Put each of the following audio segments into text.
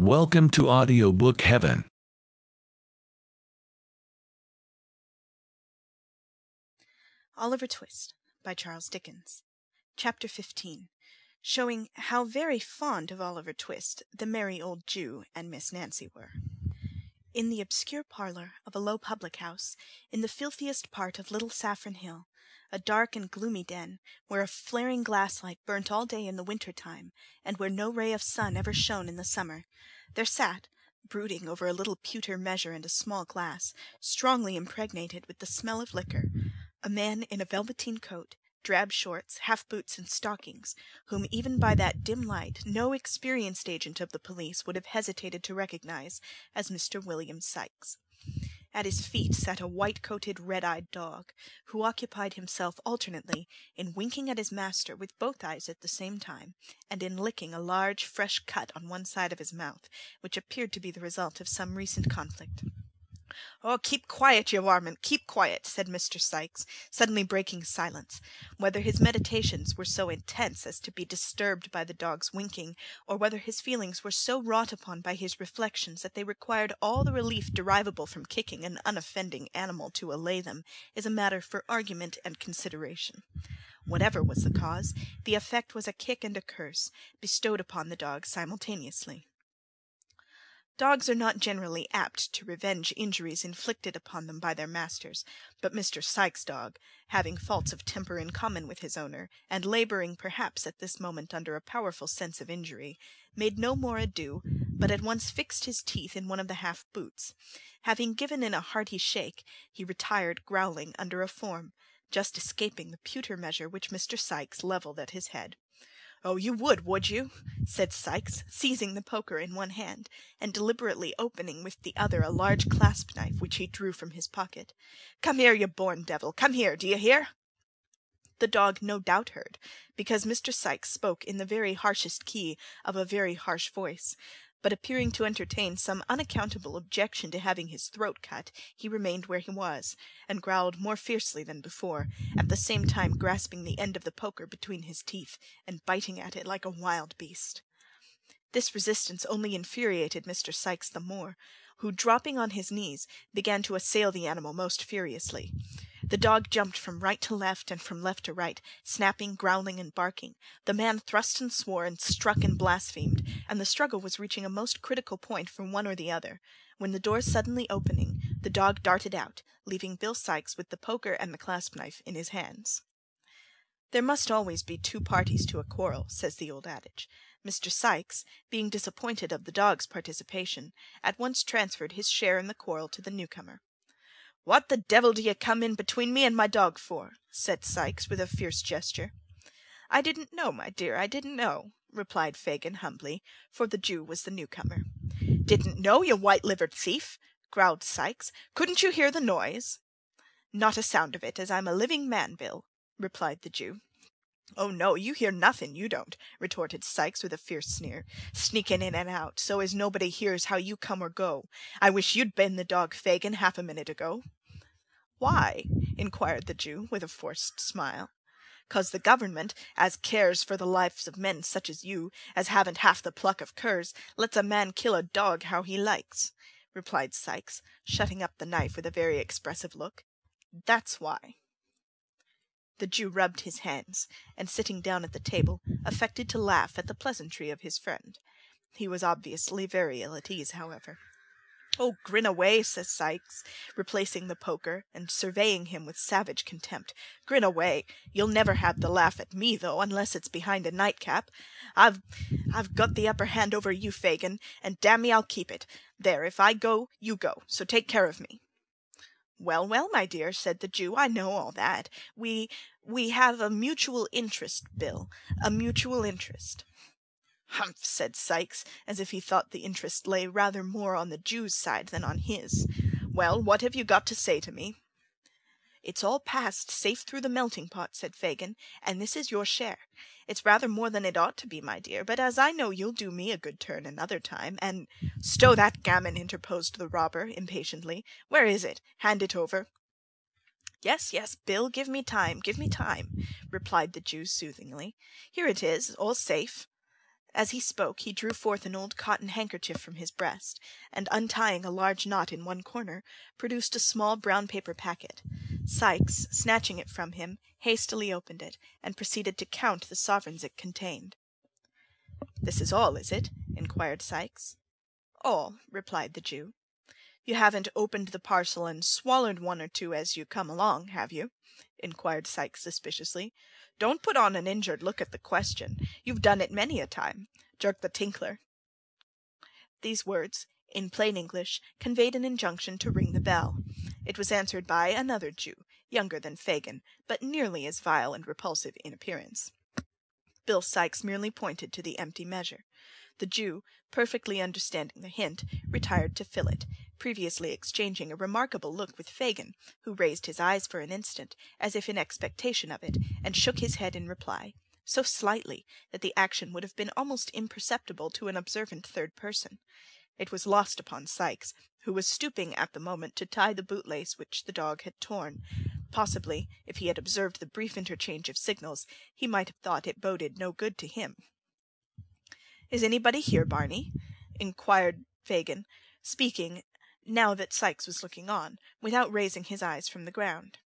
Welcome to Audiobook Heaven. Oliver Twist by Charles Dickens. Chapter 15, showing how very fond of Oliver Twist the merry old Jew and Miss Nancy were. In the obscure parlour of a low public-house, in the filthiest part of Little Saffron Hill, a dark and gloomy den, where a flaring glass-light burnt all day in the winter-time, and where no ray of sun ever shone in the summer, there sat, brooding over a little pewter measure and a small glass, strongly impregnated with the smell of liquor, a man in a velveteen coat, drab shorts, half-boots, and stockings, whom even by that dim light no experienced agent of the police would have hesitated to recognize as Mr. William Sikes. At his feet sat a white-coated, red-eyed dog, who occupied himself alternately in winking at his master with both eyes at the same time, and in licking a large, fresh cut on one side of his mouth, which appeared to be the result of some recent conflict. "Oh, keep quiet, you varmint, keep quiet," said Mr. Sikes, suddenly breaking silence, whether his meditations were so intense as to be disturbed by the dog's winking, or whether his feelings were so wrought upon by his reflections that they required all the relief derivable from kicking an unoffending animal to allay them, is a matter for argument and consideration. Whatever was the cause, the effect was a kick and a curse, bestowed upon the dog simultaneously. Dogs are not generally apt to revenge injuries inflicted upon them by their masters, but Mr. Sikes' dog, having faults of temper in common with his owner, and labouring perhaps at this moment under a powerful sense of injury, made no more ado, but at once fixed his teeth in one of the half-boots. Having given in a hearty shake, he retired growling under a form, just escaping the pewter measure which Mr. Sikes levelled at his head. "Oh, you would you?" said Sikes, seizing the poker in one hand, and deliberately opening with the other a large clasp-knife which he drew from his pocket. "Come here, you born devil, come here, do you hear?" The dog no doubt heard, because Mr. Sikes spoke in the very harshest key of a very harsh voice, but appearing to entertain some unaccountable objection to having his throat cut, he remained where he was, and growled more fiercely than before, at the same time grasping the end of the poker between his teeth, and biting at it like a wild beast. This resistance only infuriated Mr. Sikes the more, who, dropping on his knees, began to assail the animal most furiously. The dog jumped from right to left and from left to right, snapping, growling, and barking. The man thrust and swore and struck and blasphemed, and the struggle was reaching a most critical point for one or the other, when the door suddenly opening, the dog darted out, leaving Bill Sikes with the poker and the clasp-knife in his hands. There must always be two parties to a quarrel, says the old adage. Mr. Sikes, being disappointed of the dog's participation, at once transferred his share in the quarrel to the newcomer. "What the devil do you come in between me and my dog for?" said Sikes, with a fierce gesture. "I didn't know, my dear, I didn't know," replied Fagin humbly, for the Jew was the newcomer. "Didn't know, you white-livered thief!" growled Sikes. "Couldn't you hear the noise?" "Not a sound of it, as I'm a living man, Bill," replied the Jew. "Oh, no, you hear nothing, you don't," retorted Sikes with a fierce sneer, "sneaking in and out, so as nobody hears how you come or go. I wish you'd been the dog, Fagin, half a minute ago." "Why?" inquired the Jew, with a forced smile. "'Cause the government, as cares for the lives of men such as you, as haven't half the pluck of curs, lets a man kill a dog how he likes," replied Sikes, shutting up the knife with a very expressive look. "That's why." The Jew rubbed his hands, and sitting down at the table, affected to laugh at the pleasantry of his friend. He was obviously very ill at ease, however. "Oh, grin away," says Sikes, replacing the poker, and surveying him with savage contempt. "Grin away. You'll never have the laugh at me, though, unless it's behind a nightcap. I've got the upper hand over you, Fagin, and damn me, I'll keep it. There, if I go, you go, so take care of me." "Well, well, my dear," said the Jew, "I know all that. We have a mutual interest, Bill, a mutual interest." "Humph!" said Sikes, as if he thought the interest lay rather more on the Jew's side than on his. "Well, what have you got to say to me?" "It's all passed safe through the melting pot," said Fagin, "and this is your share. It's rather more than it ought to be, my dear, but as I know you'll do me a good turn another time, and—" "Stow that gammon," interposed the robber, impatiently. "Where is it? Hand it over." "Yes, yes, Bill, give me time, replied the Jew soothingly. "Here it is, all safe." As he spoke, he drew forth an old cotton handkerchief from his breast, and untying a large knot in one corner, produced a small brown paper packet. Sikes, snatching it from him, hastily opened it, and proceeded to count the sovereigns it contained. "This is all, is it?" inquired Sikes. "All," replied the Jew. "You haven't opened the parcel and swallowed one or two as you come along, have you?" inquired Sikes suspiciously. "Don't put on an injured look at the question. You've done it many a time," jerked the tinkler. These words, in plain English, conveyed an injunction to ring the bell. It was answered by another Jew, younger than Fagin, but nearly as vile and repulsive in appearance. Bill Sikes merely pointed to the empty measure. The Jew, perfectly understanding the hint, retired to fill it, previously exchanging a remarkable look with Fagin, who raised his eyes for an instant, as if in expectation of it, and shook his head in reply, so slightly that the action would have been almost imperceptible to an observant third person. It was lost upon Sikes, who was stooping at the moment to tie the bootlace which the dog had torn. Possibly, if he had observed the brief interchange of signals, he might have thought it boded no good to him. "Is anybody here, Barney?" inquired Fagin, speaking, now that Sikes was looking on, without raising his eyes from the ground.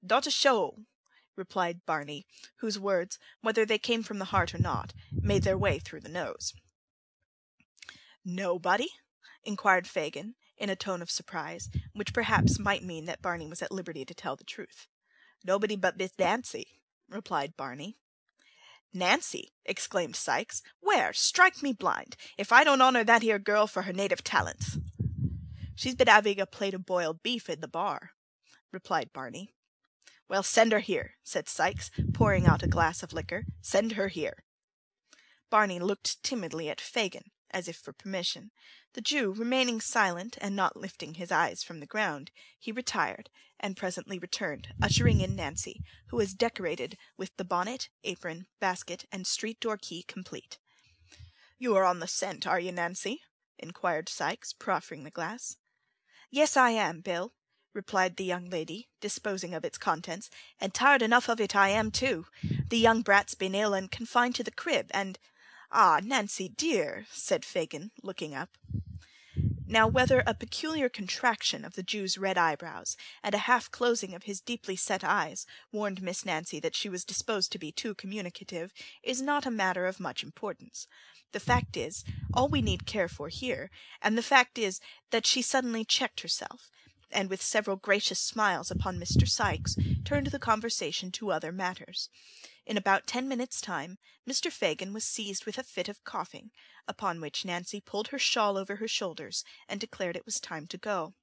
"Dot a show," replied Barney, whose words, whether they came from the heart or not, made their way through the nose. "Nobody?" inquired Fagin, in a tone of surprise, which perhaps might mean that Barney was at liberty to tell the truth. "Nobody but Miss Nancy," replied Barney. "Nancy!" exclaimed Sikes. "Where? Strike me blind, if I don't honour that here girl for her native talents." "She's been having a plate of boiled beef in the bar," replied Barney. "Well, send her here," said Sikes, pouring out a glass of liquor. "Send her here." Barney looked timidly at Fagin, as if for permission. The Jew remaining silent and not lifting his eyes from the ground, he retired, and presently returned, ushering in Nancy, who was decorated with the bonnet, apron, basket, and street-door key complete. "You are on the scent, are you, Nancy?" inquired Sikes, proffering the glass. "Yes, I am, Bill," replied the young lady, disposing of its contents, "and tired enough of it I am, too. The young brat's been ill and confined to the crib, and—" "Ah, Nancy, dear," said Fagin, looking up. Now whether a peculiar contraction of the Jew's red eyebrows, and a half-closing of his deeply set eyes, warned Miss Nancy that she was disposed to be too communicative, is not a matter of much importance. The fact is, all we need care for here, and the fact is that she suddenly checked herself, and with several gracious smiles upon Mr. Sikes, turned the conversation to other matters. In about 10 minutes' time, Mr. Fagin was seized with a fit of coughing, upon which Nancy pulled her shawl over her shoulders and declared it was time to go.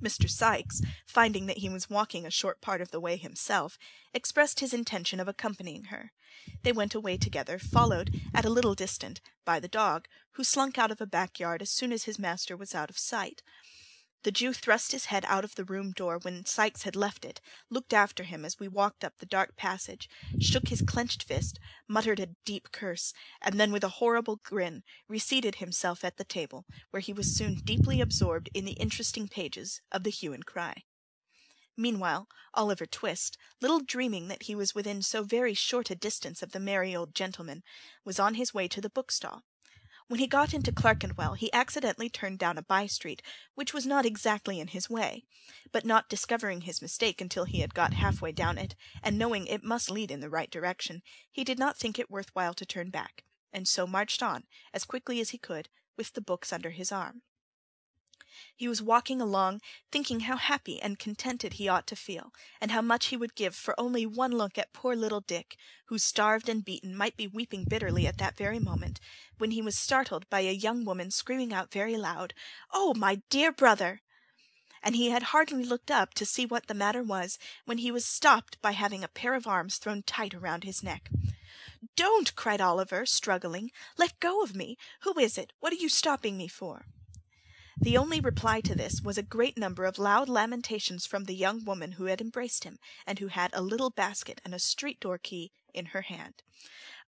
Mr. Sikes, finding that he was walking a short part of the way himself, expressed his intention of accompanying her. They went away together, followed, at a little distance, by the dog, who slunk out of a backyard as soon as his master was out of sight. The Jew thrust his head out of the room door when Sikes had left it, looked after him as we walked up the dark passage, shook his clenched fist, muttered a deep curse, and then with a horrible grin reseated himself at the table, where he was soon deeply absorbed in the interesting pages of the hue and cry. Meanwhile, Oliver Twist, little dreaming that he was within so very short a distance of the merry old gentleman, was on his way to the bookstall. When he got into Clerkenwell, he accidentally turned down a by-street, which was not exactly in his way, but not discovering his mistake until he had got half-way down it, and knowing it must lead in the right direction, he did not think it worth while to turn back, and so marched on, as quickly as he could, with the books under his arm. He was walking along, thinking how happy and contented he ought to feel, and how much he would give for only one look at poor little Dick, who, starved and beaten, might be weeping bitterly at that very moment, when he was startled by a young woman screaming out very loud, "Oh, my dear brother!" And he had hardly looked up to see what the matter was, when he was stopped by having a pair of arms thrown tight around his neck. "Don't!" cried Oliver, struggling. "Let go of me! Who is it? What are you stopping me for?" The only reply to this was a great number of loud lamentations from the young woman who had embraced him, and who had a little basket and a street-door key in her hand.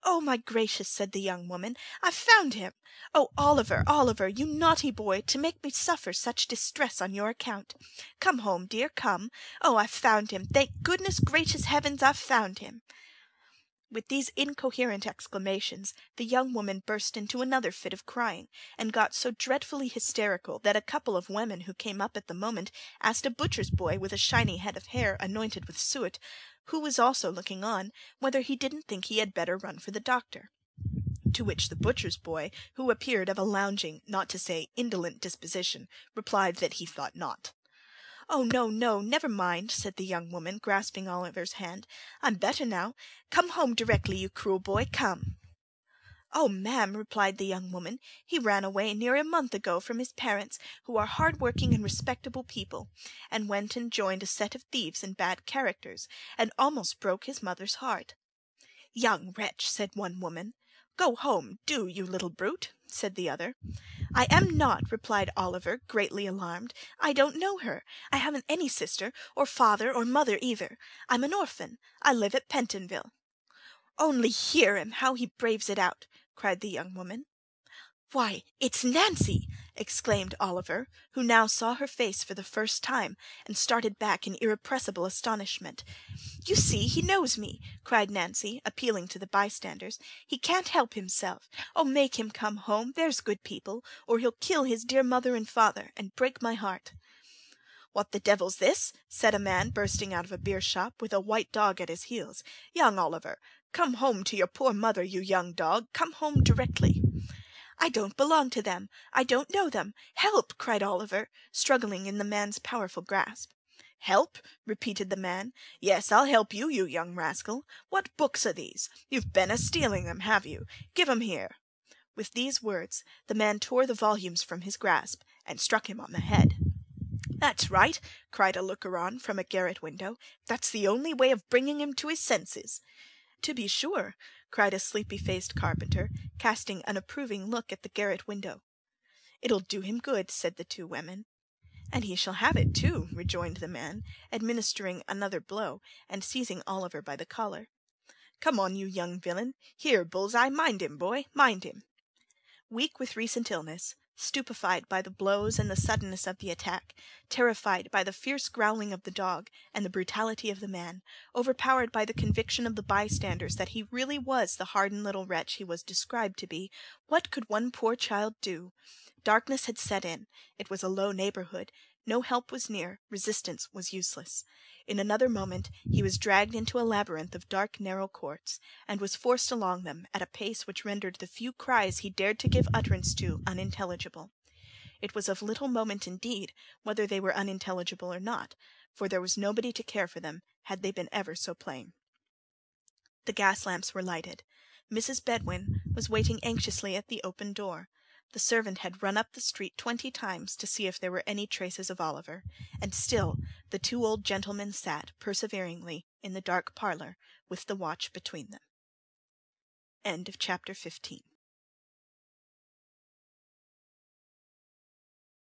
"Oh, my gracious!" said the young woman. "I've found him! Oh, Oliver, Oliver, you naughty boy, to make me suffer such distress on your account! Come home, dear, come! Oh, I've found him! Thank goodness gracious heavens, I've found him!" With these incoherent exclamations, the young woman burst into another fit of crying, and got so dreadfully hysterical that a couple of women who came up at the moment asked a butcher's boy with a shiny head of hair anointed with suet, who was also looking on, whether he didn't think he had better run for the doctor. To which the butcher's boy, who appeared of a lounging, not to say indolent disposition, replied that he thought not. "Oh, no, no, never mind," said the young woman, grasping Oliver's hand. "I'm better now. Come home directly, you cruel boy, come." "Oh, ma'am," replied the young woman, "he ran away near a month ago from his parents, who are hard-working and respectable people, and went and joined a set of thieves and bad characters, and almost broke his mother's heart." "Young wretch," said one woman. "Go home, do, you little brute," said the other. "I am not," replied Oliver, greatly alarmed. "I don't know her. I haven't any sister, or father, or mother either. I'm an orphan. I live at Pentonville." "Only hear him, how he braves it out!" cried the young woman. "Why, it's Nancy!" exclaimed Oliver, who now saw her face for the first time, and started back in irrepressible astonishment. "You see, he knows me," cried Nancy, appealing to the bystanders. "He can't help himself. Oh, make him come home, there's good people, or he'll kill his dear mother and father, and break my heart." "What the devil's this?" said a man bursting out of a beer-shop, with a white dog at his heels. "Young Oliver, come home to your poor mother, you young dog. Come home directly." "I don't belong to them. I don't know them. Help!" cried Oliver, struggling in the man's powerful grasp. "Help?" repeated the man. "Yes, I'll help you, you young rascal. What books are these? You've been a-stealing them, have you? Give 'em here." With these words the man tore the volumes from his grasp, and struck him on the head. "That's right," cried a looker-on from a garret window. "That's the only way of bringing him to his senses." "To be sure," cried a sleepy-faced carpenter, casting an approving look at the garret window. "It'll do him good," said the two women. "And he shall have it too," rejoined the man, administering another blow, and seizing Oliver by the collar. "Come on, you young villain. Here, Bullseye, mind him, boy, mind him." Weak with recent illness, stupefied by the blows and the suddenness of the attack, terrified by the fierce growling of the dog and the brutality of the man, overpowered by the conviction of the bystanders that he really was the hardened little wretch he was described to be, what could one poor child do? Darkness had set in. It was a low neighbourhood. No help was near. Resistance was useless. In another moment he was dragged into a labyrinth of dark, narrow courts, and was forced along them at a pace which rendered the few cries he dared to give utterance to unintelligible. It was of little moment, indeed, whether they were unintelligible or not, for there was nobody to care for them, had they been ever so plain. The gas-lamps were lighted. Mrs. Bedwin was waiting anxiously at the open door. The servant had run up the street 20 times to see if there were any traces of Oliver, and still the two old gentlemen sat perseveringly in the dark parlour, with the watch between them. End of chapter 15.